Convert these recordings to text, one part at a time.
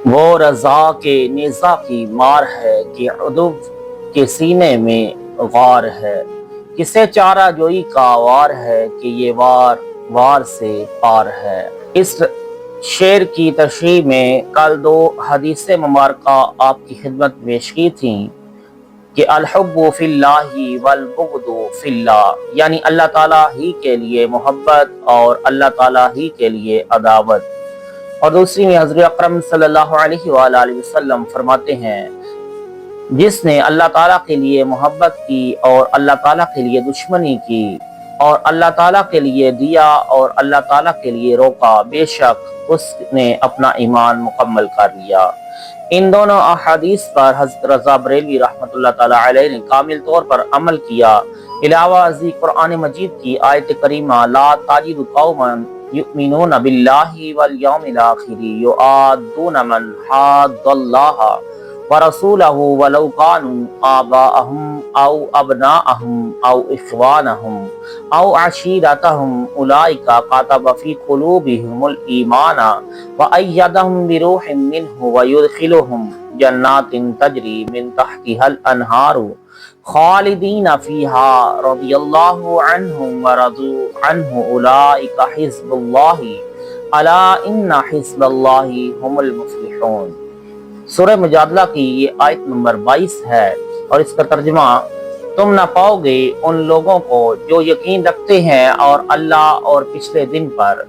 وہ رضا کے نیزہ کی مار ہے کہ عدو کے سینے میں غار ہے، کسے چارہ جوئی کا وار ہے کہ یہ وار وار سے پار ہے۔ اس شعر کی تشریح میں کل دو حدیث مبارکہ آپ کی خدمت میں پیش کی تھیں کہ الحب فی اللہ والبغض فی اللہ، یعنی اللہ تعالیٰ ہی کے لیے محبت اور اللہ تعالیٰ ہی کے لیے عداوت۔ اور دوسری میں حضرت اکرم صلی اللہ علیہ وآلہ وسلم فرماتے ہیں جس نے اللہ تعالیٰ کے لیے محبت کی اور اللہ تعالیٰ کے لیے دشمنی کی اور اللہ تعالیٰ کے لیے دیا اور اللہ تعالیٰ کے لیے روکا، بے شک اس نے اپنا ایمان مکمل کر لیا۔ ان دونوں احادیث پر حضرت رضا بریلوی رحمۃ اللہ تعالیٰ علیہ نے کامل طور پر عمل کیا۔ علاوہ ازیں قرآن مجید کی آیت کریمہ لا تجد قوما یؤمنون باللہ والیوم الآخر یوادون من حاد اللہ ورسولہ ولو كانوا آباءهم او ابناءهم او اخوانهم او عشیرتهم اولئک كتب في قلوبهم الایمان وأیدهم بروح منه ويدخلهم جنات تجری من تحتها الانہار خالدین فیها رضی اللہ عنہم ورضوا عنہ اولئک حزب اللہ الا ان حزب اللہ هم المفلحون۔ سورہ مجادلہ کی یہ آیت نمبر 22 ہے اور اس کا ترجمہ تم نہ پاؤ گے ان لوگوں کو جو یقین رکھتے ہیں اور اللہ اور پچھلے دن پر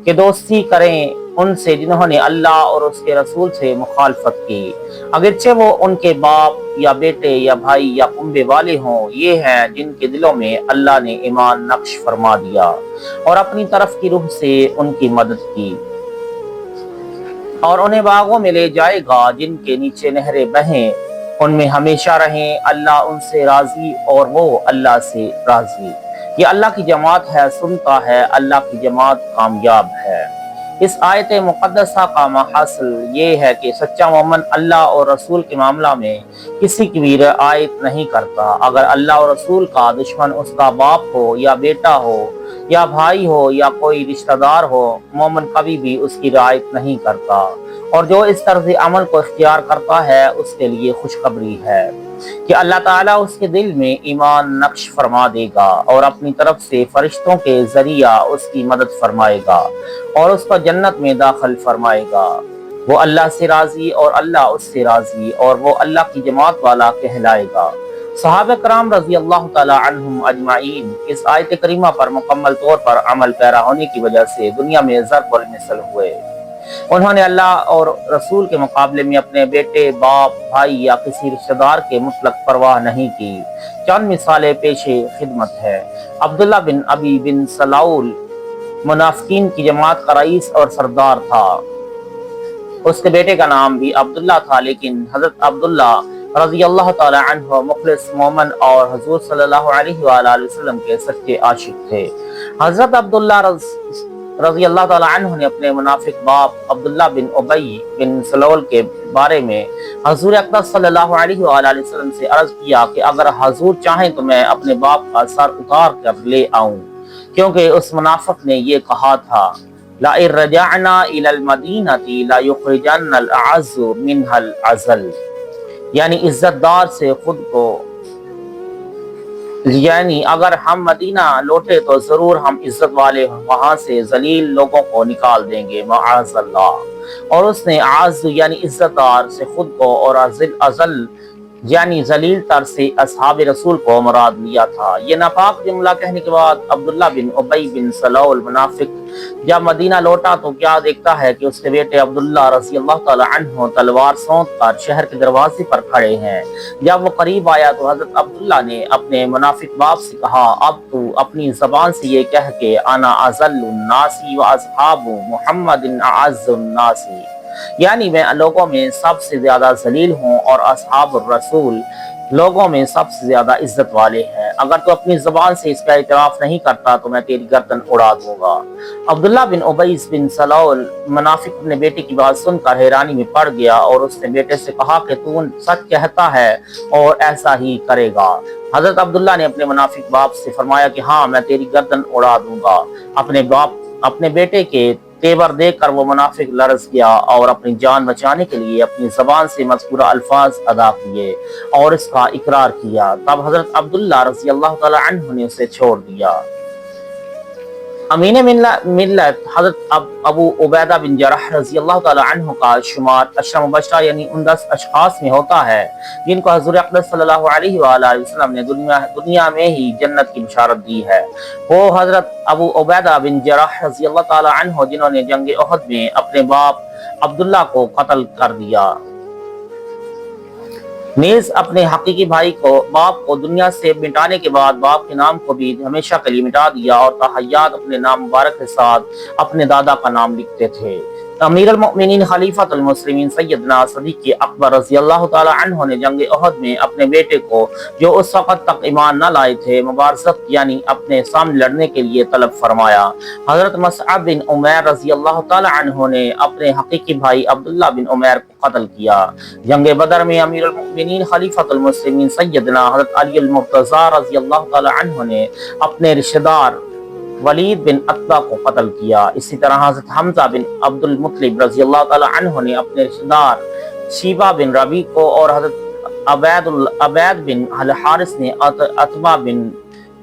کہ دوستی کریں ان سے جنہوں نے اللہ اور اس کے رسول سے مخالفت کی، اگرچہ وہ ان کے باپ یا بیٹے یا بھائی یا کنبے والے ہوں۔ یہ ہیں جن کے دلوں میں اللہ نے ایمان نقش فرما دیا اور اپنی طرف کی روح سے ان کی مدد کی، اور انہیں باغوں میں لے جائے گا جن کے نیچے نہریں بہیں، ان میں ہمیشہ رہیں، اللہ ان سے راضی اور وہ اللہ سے راضی۔ یہ اللہ کی جماعت ہے، سنتا ہے، اللہ کی جماعت کامیاب ہے۔ اس آیت مقدسہ کا محاصل یہ ہے کہ سچا مومن اللہ اور رسول کے معاملہ میں کسی کی بھی رعایت نہیں کرتا۔ اگر اللہ اور رسول کا دشمن اس کا باپ ہو یا بیٹا ہو یا بھائی ہو یا کوئی رشتہ دار ہو، مومن کبھی بھی اس کی رعایت نہیں کرتا، اور جو اس طرز عمل کو اختیار کرتا ہے اس کے لیے خوشخبری ہے کہ اللہ تعالیٰ اس کے دل میں ایمان نقش فرما دے گا اور اپنی طرف سے فرشتوں کے ذریعہ اس کی مدد فرمائے گا اور اس کو جنت میں داخل فرمائے گا۔ وہ اللہ سے راضی اور اللہ اس سے راضی، اور وہ اللہ کی جماعت والا کہلائے گا۔ صحابہ کرام رضی اللہ تعالی عنہم اجمعین اس آیت کریمہ پر مکمل طور پر عمل پیرا ہونے کی وجہ سے دنیا میں ضرب المثل ہوئے۔ انہوں نے اللہ اور رسول کے مقابلے میں اپنے بیٹے، باپ، بھائی یا کسی رشتہ دار کے مطلق پرواہ نہیں کی۔ چند مثالیں پیش خدمت ہے۔ عبداللہ بن ابی بن سلول منافقین کی جماعت کا رئیس اور سردار تھا۔ اس کے بیٹے کا نام بھی عبداللہ تھا، لیکن حضرت عبداللہ رضی اللہ تعالی عنہ مخلص مومن اور حضور صلی اللہ علیہ وآلہ وسلم کے سچے عاشق تھے۔ حضرت عبداللہ رضی اللہ تعالی عنہ نے اپنے منافق باپ عبداللہ بن ابی بن سلول کے بارے میں حضور اقدس صلی اللہ علیہ وآلہ وسلم سے عرض کیا کہ اگر حضور چاہیں تو میں اپنے باپ کا سر اتار کر لے آؤں، کیونکہ اس منافق نے یہ کہا تھا لَإِن رَجَعْنَا إِلَى الْمَدِينَةِ لَيُخْرِجَنَّ الْأَعَزُّ مِنْهَا الْأَذَلَّ، یعنی عزت دار سے خود کو، یعنی اگر ہم مدینہ لوٹے تو ضرور ہم عزت والے وہاں سے ذلیل لوگوں کو نکال دیں گے، معاذ اللہ۔ اور اس نے اعز یعنی عزت دار سے خود کو اور اذل یعنی ذلیل تر سے اصحاب رسول کو مراد لیا تھا۔ یہ ناپاک جملہ کہنے کے بعد عبداللہ بن ابی بن سلول منافق جب مدینہ لوٹا تو کیا دیکھتا ہے کہ اس کے بیٹے عبداللہ رضی اللہ تعالی عنہ تلوار سونت کر شہر کے دروازے پر کھڑے ہیں۔ جب وہ قریب آیا تو حضرت عبداللہ نے اپنے منافق باپ سے کہا اب تو اپنی زبان سے یہ کہہ کہ انا اذل الناس واصحاب محمد اعز الناس، یعنی میں لوگوں میں سب سے زیادہ ذلیل ہوں اور اصحاب الرسول لوگوں میں سب سے زیادہ عزت والے ہیں۔ اگر تو اپنی زبان سے اس کا اعتراف نہیں کرتا تو میں تیری گردن اڑا دوں گا۔ عبداللہ بن ابی بن سلول منافق اپنے بیٹے کی بات سن کر حیرانی میں پڑ گیا اور اس نے بیٹے سے کہا کہ تو سچ کہتا ہے اور ایسا ہی کرے گا۔ حضرت عبداللہ نے اپنے منافق باپ سے فرمایا کہ ہاں میں تیری گردن اڑا دوں گا۔ اپنے بیٹے کے तेवर देखकर वो मुनाफिक लरज़ गया और अपनी जान बचाने के लिए अपनी ज़बान से मज़कूरा अल्फाज अदा किए और इसका इकरार किया। तब हज़रत अब्दुल्ला रज़ी अल्लाह तआला अन्हु ने उसे छोड़ दिया। अमीन मिल्लत हज़रत अबू उबैदा बिन जरह रज़ी अल्लाह तआला अन्हु का शुमार अशरा मुबश्शरा यानी उन 10 अशखास में होता है जिनको हज़ूर अक़दस सल्लल्लाहु अलैहि वसल्लम ने दुनिया में ही जन्नत की बशारत दी है। वो हज़रत अबू उबैदा बिन जरह रज़ी अल्लाह तआला अन्हु जिन्होंने जंग उहद में अपने बाप अब्दुल्ला को कत्ल कर दिया, नेज अपने हकीकी भाई को बाप को दुनिया से मिटाने के बाद बाप के नाम को भी हमेशा के लिए मिटा दिया और तहय्यात अपने नाम मुबारक के साथ अपने दादा का नाम लिखते थे। अमीर अल-मोमिनीन खलीफतुल मुस्लिमीन सैयदना सिद्दीक़ अकबर रज़ी अल्लाह तआला अन्हु ने जंग उहद में अपने बेटे को, जो उस वक़्त तक ईमान न लाए थे, मुबारज़त यानी अपने सामने लड़ने के लिए तलब फरमाया। हज़रत मसअब बिन उमैर रज़ी अल्लाह तआला अन्हु ने अपने हकीकी भाई अब्दुल्ला बिन उमैर को कत्ल किया। जंग बदर में अमीर अल-मोमिनीन खलीफतुल मुस्लिमीन सैयदना हज़रत अली अल-मुर्तज़ा रज़ी अल्लाह तआला अन्हु ने अपने रिश्तेदार वलीद बिन अतबा को कत्ल किया। इसी तरह हज़रत हमजा बिन अब्दुल मुत्तलिब रज़ी अल्लाह तआला अन्हु ने अपने रिश्तेदार शीबा बिन रबी को और हज़रत अबैद बिन अल हारिस ने अतबा बिन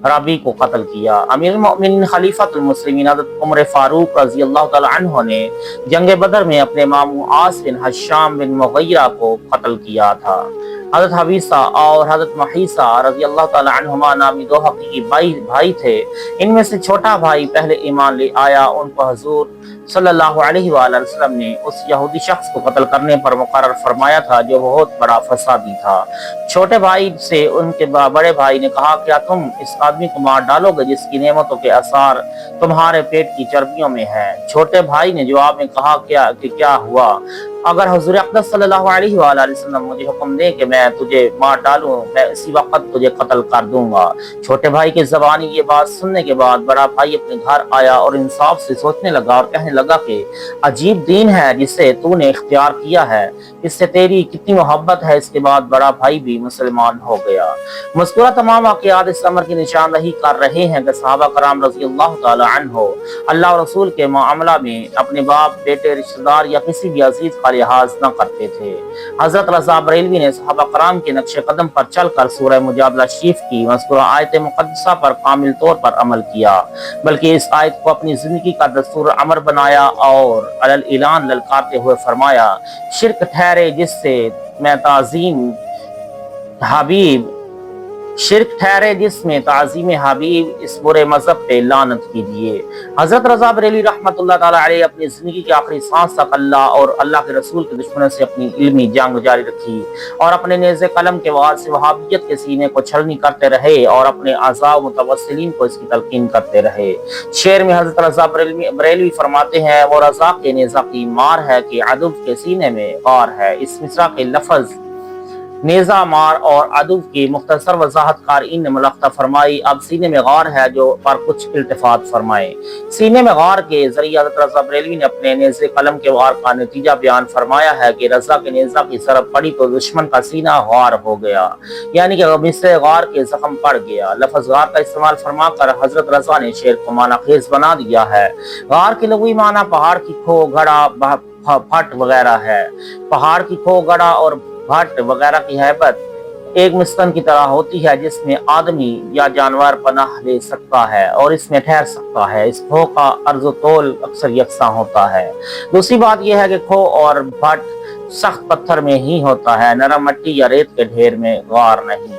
रबी को कत्ल किया। अमीर मोमिनीन खलीफतुल मुस्लिमीन हज़रत उमर फारूक रज़ी अल्लाह तआला अन्हु ने जंग बदर में अपने मामू आस बिन हशाम बिन मुगीरा को कत्ल किया था। हज़रत हबीसा और हज़रत महीसा रज़ी अल्लाह तआला अन्हुमा नामी दो हकीकी भाई थे। इनमें से छोटा भाई पहले ईमान ले आया। उनको हजूर सल्लल्लाहु अलैहि वसल्लम ने उस यहूदी शख्स को कत्ल करने पर मुकर्रर फरमाया था जो बहुत बड़ा फसादी था। छोटे भाई से उनके बड़े भाई ने कहा, क्या तुम इस आदमी को मार डालोगे जिसकी नेमतों के आसार तुम्हारे पेट की चर्बियों में है? छोटे भाई ने जवाब में कहा, क्या हुआ? अगर हुज़ूर अक़दस सल्लल्लाहु अलैहि वसल्लम मुझे हुक्म दे कि मैं तुझे मार डालूं, मैं इसी वक्त तुझे कत्ल कर दूंगा। छोटे भाई की ज़बानी ये बात सुनने के बाद बड़ा भाई अपने घर आया और इंसाफ से सोचने लगा और कहने लगा कि अजीब दीन है जिसे तूने इख्तियार किया है, इससे तेरी कितनी मोहब्बत है। इसके बाद बड़ा भाई भी मुसलमान हो गया। मज़कूरा तमाम वाक़यात इस अमर की निशानदही कर रहे हैं कि सहाबा कराम रज़ी अल्लाह तआला अन्हु अल्लाह और रसूल के मामला में अपने बाप, बेटे, रिश्तेदार या किसी भी अजीज का लिहाज न करते थे। हज़रत रज़ा बरेलवी ने सहाबा कराम के नक्शे कदम पर चलकर सूरह मुजादला शरीफ की मज़कूरा आयत मुक़द्दसा पर कामिल तौर पर अमल किया, बल्कि इस आयत को अपनी जिंदगी का दस्तूर अमर बनाया और अलल ऐलान ललकारते हुए फरमाया, शिर्क ठहरे जिससे मैं ताज़ीम हबीब शिर्क ठहरे जिसमें ताज़ीम हबीब, इस बुरे मजहब पे लानत कीजिए। हज़रत रज़ा बरेली रहमतुल्लाह ताला अलैह अपनी ज़िंदगी की आखिरी सांस तक अल्लाह और अल्लाह के रसूल के दुश्मनों से अपनी इल्मी जंग जारी रखी और अपने नेज़े कलम के वार से वहाबियत के सीने को छलनी करते रहे और अपने आज़ाव मुतवस्सिलीन को इसकी तलकीन करते रहे। शेर में हज़रत रज़ा बरेलवी फरमाते हैं, वो रज़ा के नेज़ा की मार है कि अदब के सीने में गार है। इस मिसरा के लफ्ज़ नेज़ा मार और अदब की मुख्तसर वजाहत क़ारीन ने मुलख्ता फरमाई। अब सीने में गार है जो पर कुछ इल्तिफात फरमाए। सीने में गार के जरिए हज़रत रज़ा बरेलवी ने अपने नेज़े कलम के वार का नतीजा बयान फरमाया है कि रज़ा के नेज़ा की सरब पड़ी तो दुश्मन का सीना गार हो गया, यानी कि मिसरे गार के जख्म पड़ गया। लफ्ज़ गार का इस्तेमाल फरमा कर हज़रत रज़ा ने शेर को माना खेज बना दिया है। गार की लग़वी माना पहाड़ की खो, गड़ा, फट वगैरह है। पहाड़ की खो, गड़ा और भट्ट वगैरह की हैबत एक मिस्कन की तरह होती है जिसमें आदमी या जानवर पनाह ले सकता है और इसमें ठहर सकता है। इस खो का अर्ज़ो तोल अक्सर यकसां होता है। दूसरी बात यह है कि खो और भट्ट सख्त पत्थर में ही होता है, नरम मिट्टी या रेत के ढेर में गार नहीं।